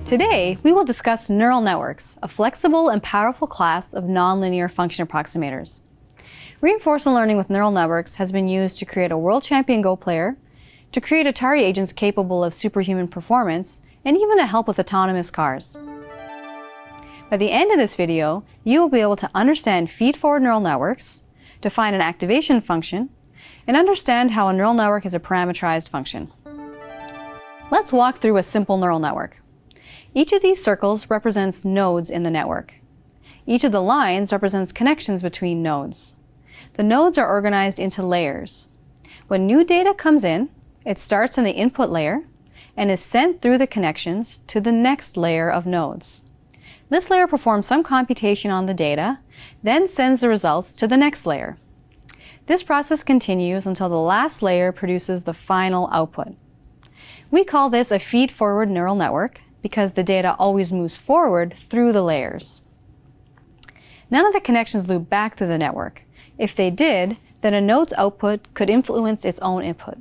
Today, we will discuss neural networks, a flexible and powerful class of nonlinear function approximators. Reinforcement learning with neural networks has been used to create a world champion Go player, to create Atari agents capable of superhuman performance, and even to help with autonomous cars. By the end of this video, you will be able to understand feed-forward neural networks, define an activation function, and understand how a neural network is a parameterized function. Let's walk through a simple neural network. Each of these circles represents nodes in the network. Each of the lines represents connections between nodes. The nodes are organized into layers. When new data comes in, it starts in the input layer and is sent through the connections to the next layer of nodes. This layer performs some computation on the data, then sends the results to the next layer. This process continues until the last layer produces the final output. We call this a feed-forward neural network because the data always moves forward through the layers. None of the connections loop back through the network. If they did, then a node's output could influence its own input.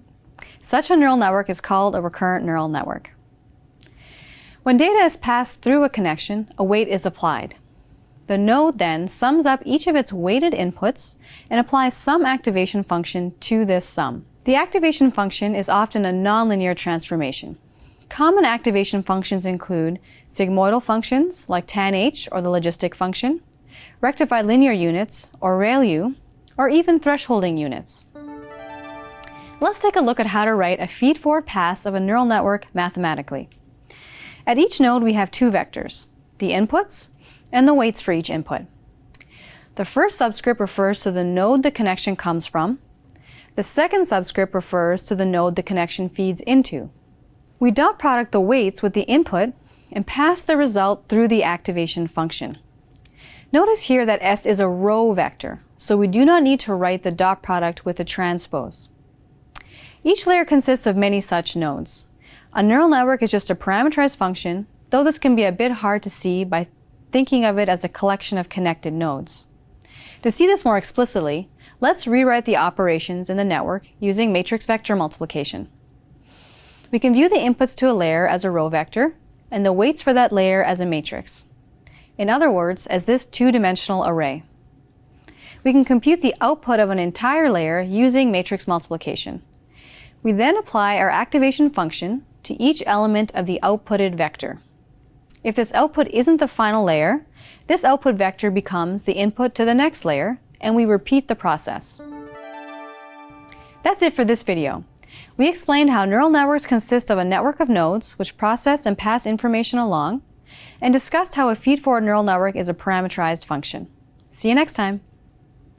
Such a neural network is called a recurrent neural network. When data is passed through a connection, a weight is applied. The node then sums up each of its weighted inputs and applies some activation function to this sum. The activation function is often a nonlinear transformation. Common activation functions include sigmoidal functions like tanh or the logistic function, rectified linear units or ReLU, or even thresholding units. Let's take a look at how to write a feed-forward pass of a neural network mathematically. At each node we have two vectors, the inputs and the weights for each input. The first subscript refers to the node the connection comes from. The second subscript refers to the node the connection feeds into. We dot product the weights with the input and pass the result through the activation function. Notice here that S is a row vector, so we do not need to write the dot product with the transpose. Each layer consists of many such nodes. A neural network is just a parameterized function, though this can be a bit hard to see by thinking of it as a collection of connected nodes. To see this more explicitly, let's rewrite the operations in the network using matrix vector multiplication. We can view the inputs to a layer as a row vector and the weights for that layer as a matrix. In other words, as this two-dimensional array. We can compute the output of an entire layer using matrix multiplication. We then apply our activation function to each element of the outputted vector. If this output isn't the final layer, this output vector becomes the input to the next layer, and we repeat the process. That's it for this video. We explained how neural networks consist of a network of nodes which process and pass information along, and discussed how a feed-forward neural network is a parameterized function. See you next time.